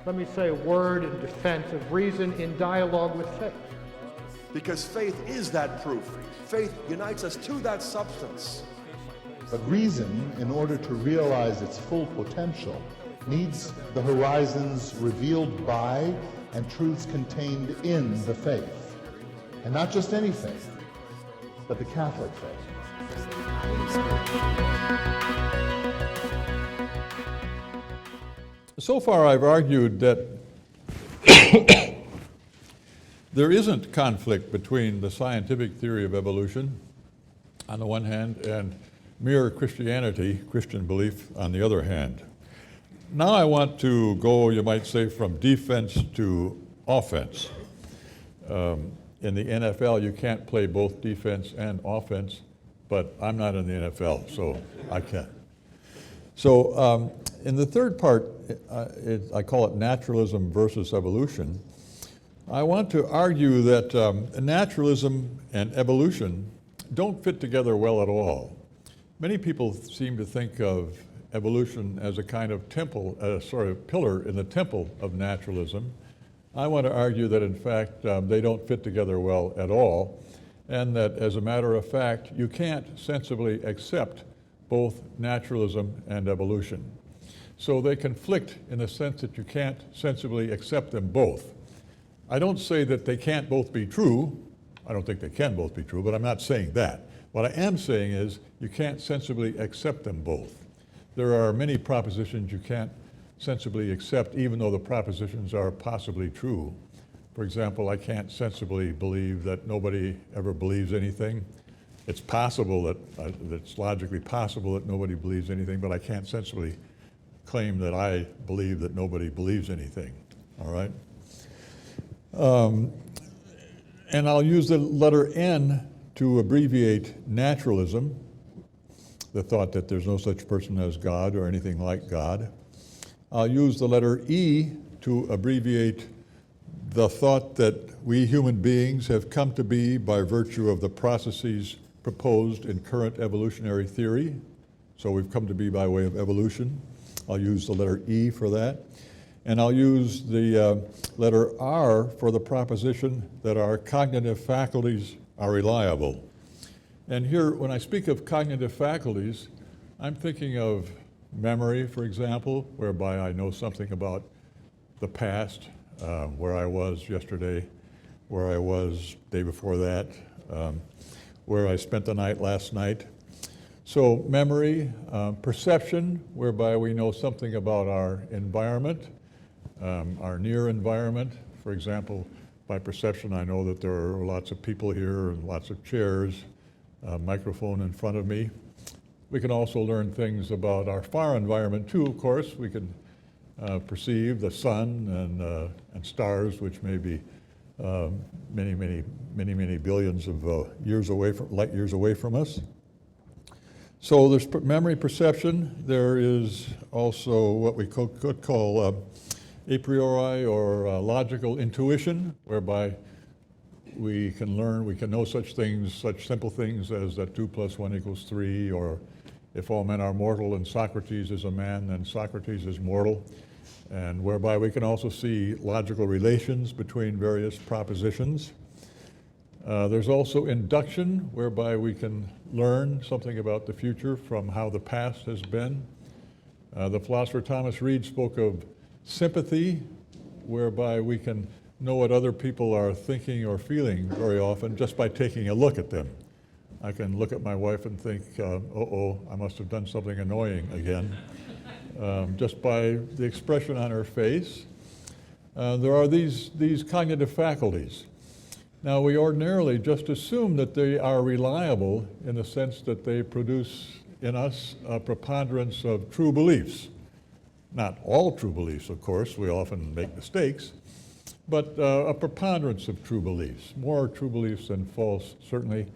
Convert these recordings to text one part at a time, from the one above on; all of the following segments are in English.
let me say, word in defense of reason in dialogue with faith. Because faith is that proof. Faith unites us to that substance. But reason, in order to realize its full potential, needs the horizons revealed by and truths contained in the faith. And not just any faith, but the Catholic faith. So far I've argued that there isn't conflict between the scientific theory of evolution on the one hand and mere Christianity, Christian belief, on the other hand. Now I want to go, you might say, from defense to offense. In the NFL, you can't play both defense and offense, but I'm not in the NFL, so I can. So in the third part, I call it naturalism versus evolution. I want to argue that naturalism and evolution don't fit together well at all. Many people seem to think of evolution as a kind of temple, sort of pillar in the temple of naturalism. I want to argue that in fact they don't fit together well at all, and that as a matter of fact you can't sensibly accept both naturalism and evolution. So they conflict in the sense that you can't sensibly accept them both. I don't say that they can't both be true. I don't think they can both be true, but I'm not saying that. What I am saying is you can't sensibly accept them both. There are many propositions you can't sensibly accept, even though the propositions are possibly true. For example, I can't sensibly believe that nobody ever believes anything. It's possible that, it's logically possible that nobody believes anything, but I can't sensibly claim that I believe that nobody believes anything, all right? And I'll use the letter N to abbreviate naturalism, the thought that there's no such person as God or anything like God. I'll use the letter E to abbreviate the thought that we human beings have come to be by virtue of the processes proposed in current evolutionary theory. So we've come to be by way of evolution. I'll use the letter E for that. And I'll use the letter R for the proposition that our cognitive faculties are reliable. And here, when I speak of cognitive faculties, I'm thinking of memory, for example, whereby I know something about the past, where I was yesterday, where I was the day before that, where I spent the night last night. So memory, perception, whereby we know something about our environment, our near environment. For example, by perception, I know that there are lots of people here and lots of chairs, a microphone in front of me. We can also learn things about our far environment too, of course. We can perceive the sun and stars, which may be many billions of light years away from us. So there's memory perception. There is also what we could call a priori or logical intuition, whereby we can learn, we can know such things, such simple things as that 2 + 1 = 3, or if all men are mortal and Socrates is a man, then Socrates is mortal, and whereby we can also see logical relations between various propositions. There's also induction, whereby we can learn something about the future from how the past has been. The philosopher Thomas Reid spoke of sympathy, whereby we can know what other people are thinking or feeling very often just by taking a look at them. I can look at my wife and think, uh-oh, I must have done something annoying again, just by the expression on her face. There are these cognitive faculties. Now, we ordinarily just assume that they are reliable in the sense that they produce in us a preponderance of true beliefs. Not all true beliefs, of course, we often make mistakes, but a preponderance of true beliefs. More true beliefs than false, certainly.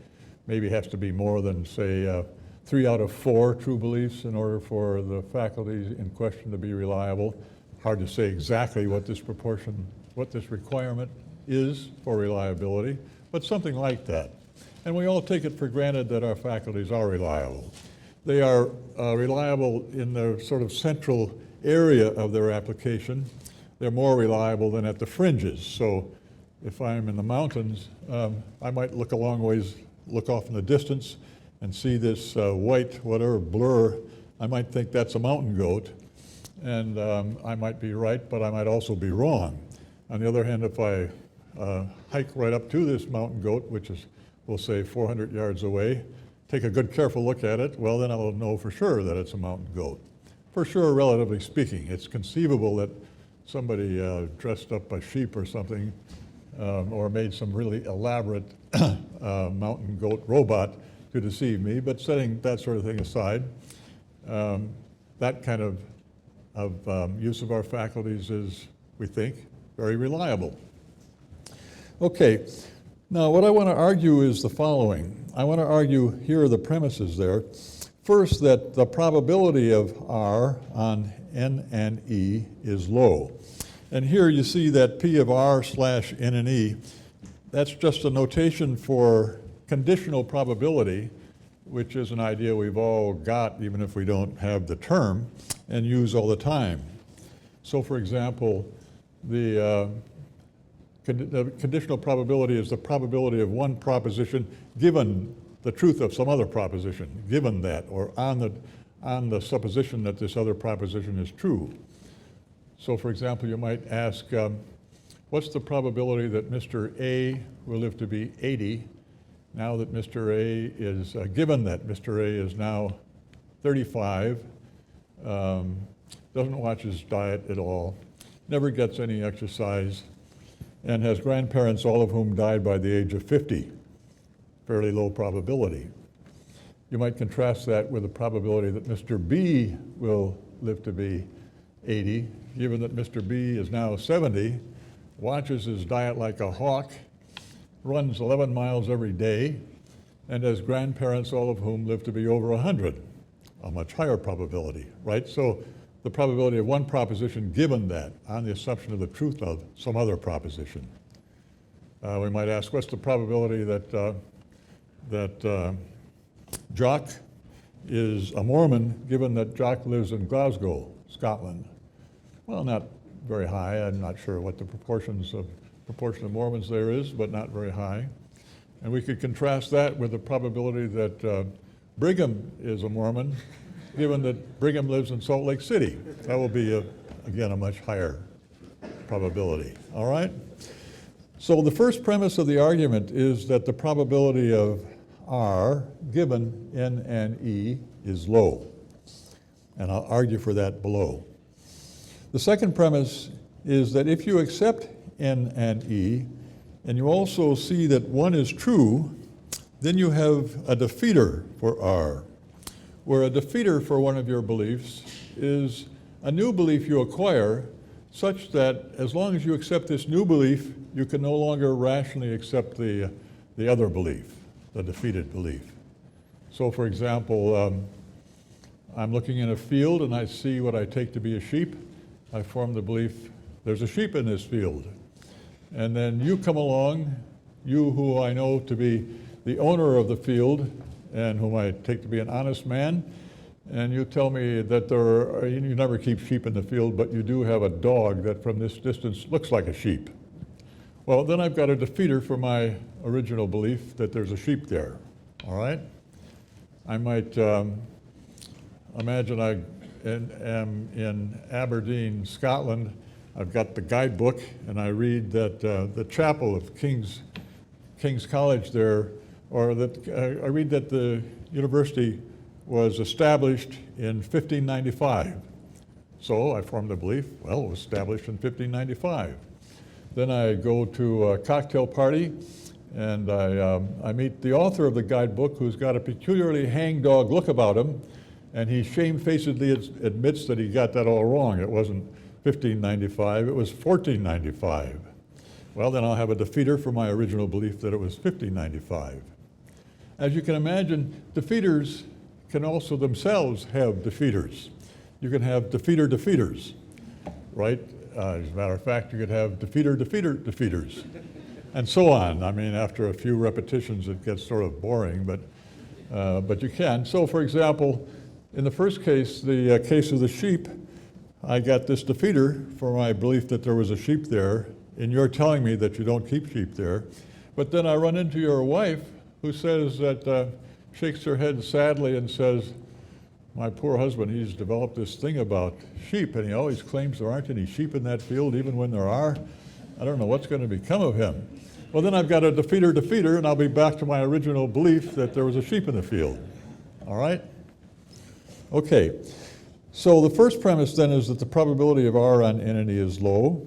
Maybe has to be more than, say, 3 out of 4 true beliefs in order for the faculties in question to be reliable. Hard to say exactly what this proportion, what this requirement is for reliability, but something like that. And we all take it for granted that our faculties are reliable. They are reliable in the sort of central area of their application, they're more reliable than at the fringes. So if I'm in the mountains, I might look a long ways, look off in the distance and see this white, whatever, blur. I might think that's a mountain goat, and I might be right, but I might also be wrong. On the other hand, if I hike right up to this mountain goat, which is, we'll say, 400 yards away, take a good, careful look at it, well, then I'll know for sure that it's a mountain goat. For sure, relatively speaking. It's conceivable that somebody dressed up a sheep or something, or made some really elaborate mountain goat robot to deceive me, but setting that sort of thing aside, that kind of use of our faculties is, we think, very reliable. Okay, now what I want to argue is the following. I want to argue, here are the premises there. First, that the probability of R on N and E is low. And here you see that P of R slash N and E, that's just a notation for conditional probability, which is an idea we've all got, even if we don't have the term, and use all the time. So for example, the conditional probability is the probability of one proposition given the truth of some other proposition, given that, or on the supposition that this other proposition is true. So for example, you might ask, what's the probability that Mr. A will live to be 80 now that Mr. A is, given that Mr. A is now 35, doesn't watch his diet at all, never gets any exercise, and has grandparents, all of whom died by the age of 50. Fairly low probability. You might contrast that with the probability that Mr. B will live to be 80, given that Mr. B is now 70, watches his diet like a hawk, runs 11 miles every day, and has grandparents, all of whom live to be over 100, a much higher probability, right? So the probability of one proposition given that on the assumption of the truth of some other proposition. We might ask, what's the probability that Jock is a Mormon, given that Jock lives in Glasgow, Scotland? Well, not very high. I'm not sure what the proportion of Mormons there is, but not very high. And we could contrast that with the probability that Brigham is a Mormon, given that Brigham lives in Salt Lake City. That will be, again, a much higher probability, all right? So the first premise of the argument is that the probability of R given N and E is low. And I'll argue for that below. The second premise is that if you accept N and E, and you also see that one is true, then you have a defeater for R, where a defeater for one of your beliefs is a new belief you acquire such that as long as you accept this new belief, you can no longer rationally accept the other belief, the defeated belief. So for example, I'm looking in a field and I see what I take to be a sheep. I form the belief there's a sheep in this field. And then you come along, you who I know to be the owner of the field and whom I take to be an honest man, and you tell me that you never keep sheep in the field, but you do have a dog that from this distance looks like a sheep. Well, then I've got a defeater for my original belief that there's a sheep there, all right? I might imagine I am in Aberdeen, Scotland. I've got the guidebook, and I read that the chapel of King's College there, or that I read that the university was established in 1595. So I formed the belief, well, it was established in 1595. Then I go to a cocktail party, and I meet the author of the guidebook, who's got a peculiarly hangdog look about him, and he shamefacedly admits that he got that all wrong. It wasn't 1595, it was 1495. Well, then I'll have a defeater for my original belief that it was 1595. As you can imagine, defeaters can also themselves have defeaters. You can have defeaters, right? As a matter of fact, you could have defeaters, and so on. I mean, after a few repetitions, it gets sort of boring, but you can. So, for example, in the first case, the case of the sheep, I got this defeater for my belief that there was a sheep there, and you're telling me that you don't keep sheep there. But then I run into your wife who says that, shakes her head sadly and says, my poor husband, he's developed this thing about sheep, and he always claims there aren't any sheep in that field, even when there are. I don't know what's going to become of him. Well, then I've got a defeater, and I'll be back to my original belief that there was a sheep in the field. All right? Okay. So the first premise then is that the probability of R on N and E is low.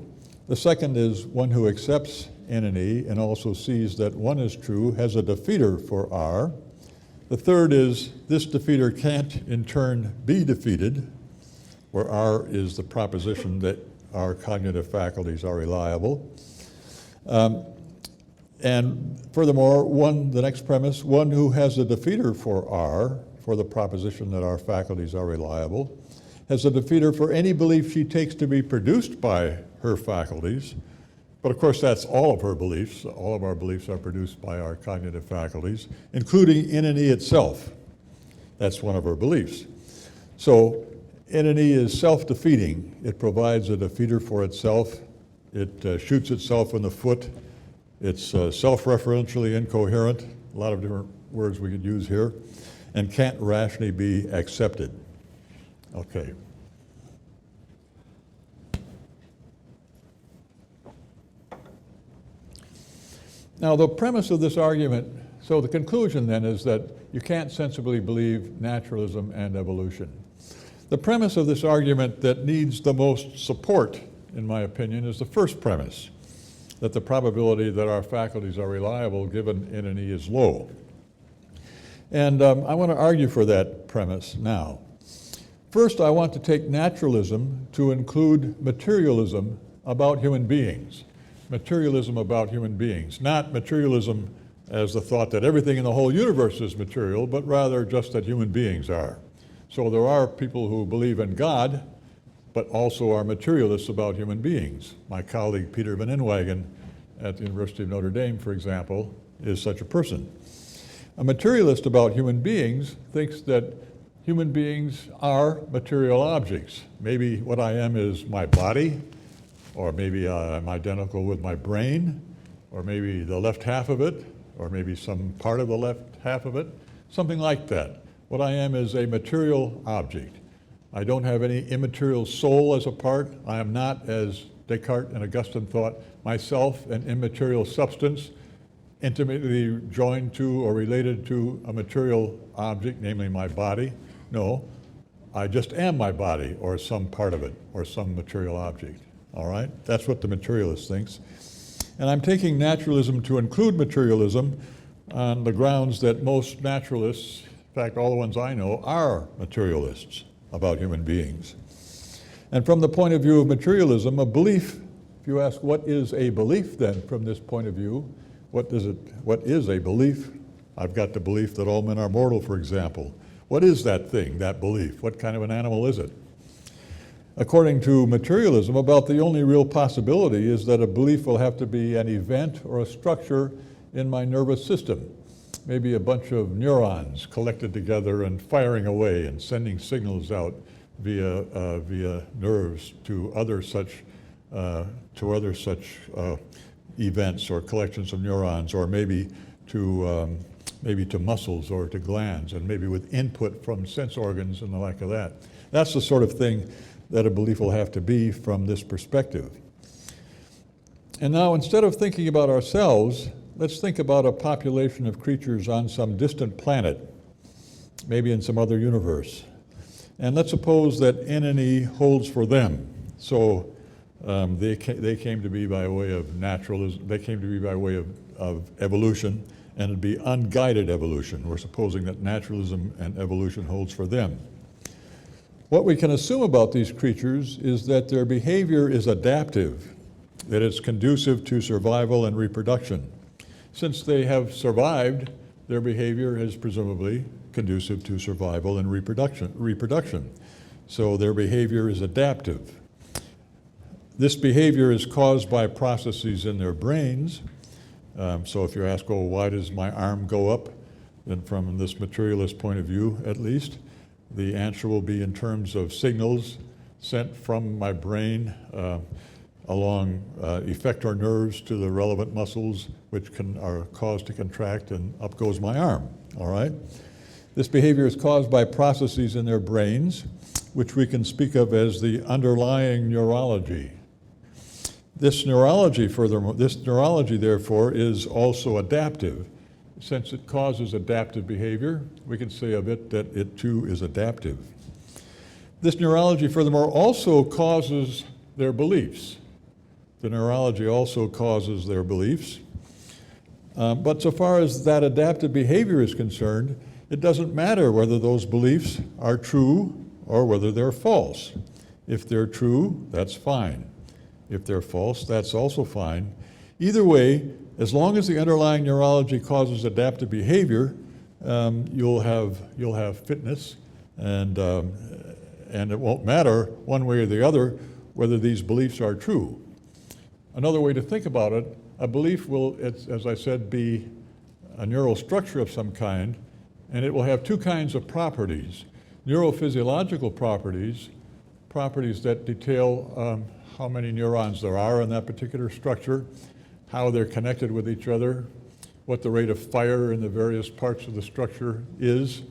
The second is one who accepts N and E and also sees that one is true has a defeater for R. The third is this defeater can't in turn be defeated, where R is the proposition that our cognitive faculties are reliable. And furthermore, the next premise, one who has a defeater for R, for the proposition that our faculties are reliable, has a defeater for any belief she takes to be produced by her faculties. But of course, that's all of her beliefs. All of our beliefs are produced by our cognitive faculties, including N and E itself. That's one of her beliefs. So N and E is self-defeating. It provides a defeater for itself. It shoots itself in the foot. It's self-referentially incoherent, a lot of different words we could use here, and can't rationally be accepted. Okay. Now, the premise of this argument, so the conclusion then is that you can't sensibly believe naturalism and evolution. The premise of this argument that needs the most support, in my opinion, is the first premise, that the probability that our faculties are reliable given N and E is low. And I want to argue for that premise now. First, I want to take naturalism to include materialism about human beings. Materialism about human beings, not materialism as the thought that everything in the whole universe is material, but rather just that human beings are. So there are people who believe in God, but also are materialists about human beings. My colleague Peter Van Inwagen at the University of Notre Dame, for example, is such a person. A materialist about human beings thinks that human beings are material objects. Maybe what I am is my body, or maybe I'm identical with my brain, or maybe the left half of it, or maybe some part of the left half of it, something like that. What I am is a material object. I don't have any immaterial soul as a part. I am not, as Descartes and Augustine thought, myself an immaterial substance intimately joined to or related to a material object, namely my body. No, I just am my body or some part of it or some material object. All right? That's what the materialist thinks. And I'm taking naturalism to include materialism on the grounds that most naturalists, in fact, all the ones I know, are materialists about human beings. And from the point of view of materialism, a belief, if you ask what is a belief then from this point of view, what is a belief? I've got the belief that all men are mortal, for example. What is that thing, that belief? What kind of an animal is it? According to materialism, about the only real possibility is that a belief will have to be an event or a structure in my nervous system. Maybe a bunch of neurons collected together and firing away and sending signals out via nerves to other such events or collections of neurons, or maybe to muscles or to glands, and maybe with input from sense organs and the like of that. That's the sort of thing that a belief will have to be from this perspective. And now, instead of thinking about ourselves, let's think about a population of creatures on some distant planet, maybe in some other universe. And let's suppose that N and E holds for them. So they came to be by way of naturalism, they came to be by way of evolution, and it'd be unguided evolution. We're supposing that naturalism and evolution holds for them. What we can assume about these creatures is that their behavior is adaptive, that it's conducive to survival and reproduction. Since they have survived, their behavior is presumably conducive to survival and reproduction. So their behavior is adaptive. This behavior is caused by processes in their brains. So if you ask, oh, why does my arm go up? Then from this materialist point of view, at least, the answer will be in terms of signals sent from my brain along effector nerves to the relevant muscles, which are caused to contract, and up goes my arm, all right? This behavior is caused by processes in their brains, which we can speak of as the underlying neurology. This neurology, therefore, is also adaptive. Since it causes adaptive behavior, we can say of it that it too is adaptive. This neurology, furthermore, also causes their beliefs. The neurology also causes their beliefs. But so far as that adaptive behavior is concerned, it doesn't matter whether those beliefs are true or whether they're false. If they're true, that's fine. If they're false, that's also fine. Either way, as long as the underlying neurology causes adaptive behavior, you'll have fitness, and it won't matter one way or the other whether these beliefs are true. Another way to think about it, a belief will, as I said, be a neural structure of some kind, and it will have two kinds of properties. Neurophysiological properties, properties that detail how many neurons there are in that particular structure, how they're connected with each other, what the rate of fire in the various parts of the structure is,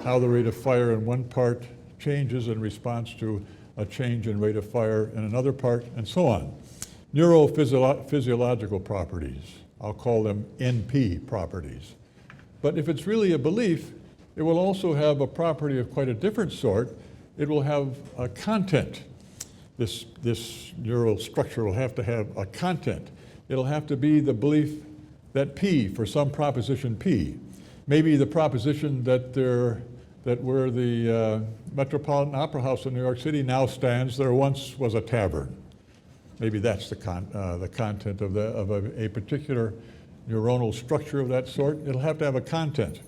how the rate of fire in one part changes in response to a change in rate of fire in another part, and so on. Neurophysiological properties, I'll call them NP properties. But if it's really a belief, it will also have a property of quite a different sort. It will have a content. This neural structure will have to have a content. It'll have to be the belief that P, for some proposition P, maybe the proposition that where the Metropolitan Opera House in New York City now stands, there once was a tavern. Maybe that's the content of a particular neuronal structure of that sort. It'll have to have a content.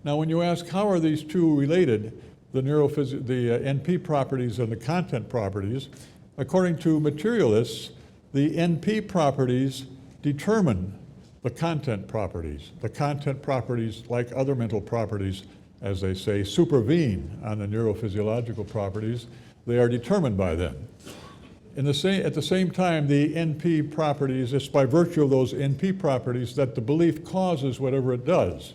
Now, when you ask how are these two related, the NP properties and the content properties, according to materialists, the NP properties determine the content properties. The content properties, like other mental properties, as they say, supervene on the neurophysiological properties. They are determined by them. At the same time, the NP properties, it's by virtue of those NP properties that the belief causes whatever it does.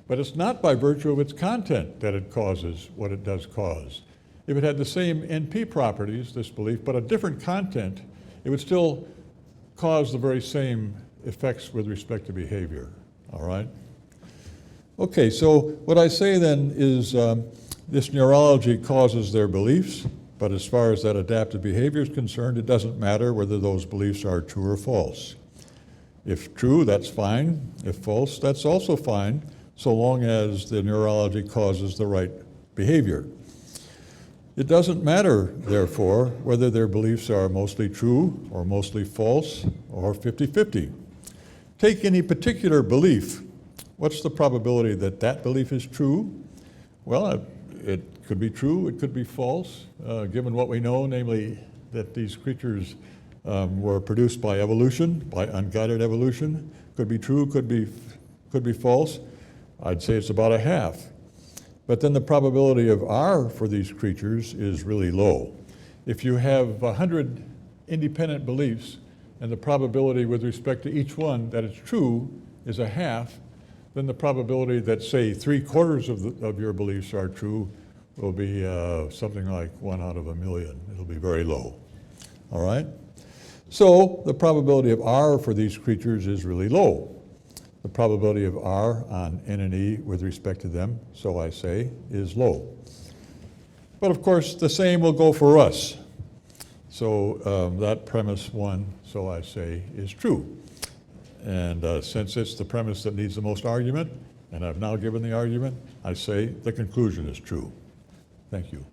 But it's not by virtue of its content that it causes what it does cause. If it had the same NP properties, this belief, but a different content, it would still cause the very same effects with respect to behavior, all right? Okay, so what I say then is this neurology causes their beliefs, but as far as that adaptive behavior is concerned, it doesn't matter whether those beliefs are true or false. If true, that's fine. If false, that's also fine, so long as the neurology causes the right behavior. It doesn't matter, therefore, whether their beliefs are mostly true or mostly false or 50-50. Take any particular belief. What's the probability that that belief is true? Well, it could be true, it could be false, given what we know, namely that these creatures were produced by evolution, by unguided evolution. Could be true, could be false. I'd say it's about a half. But then the probability of R for these creatures is really low. If you have 100 independent beliefs and the probability with respect to each one that it's true is a half, then the probability that, say, 3/4 of your beliefs are true will be something like 1 out of 1,000,000. It'll be very low, all right? So the probability of R for these creatures is really low. The probability of R on N and E with respect to them, so I say, is low. But of course, the same will go for us. So that premise one, so I say, is true. And since it's the premise that needs the most argument, and I've now given the argument, I say the conclusion is true. Thank you.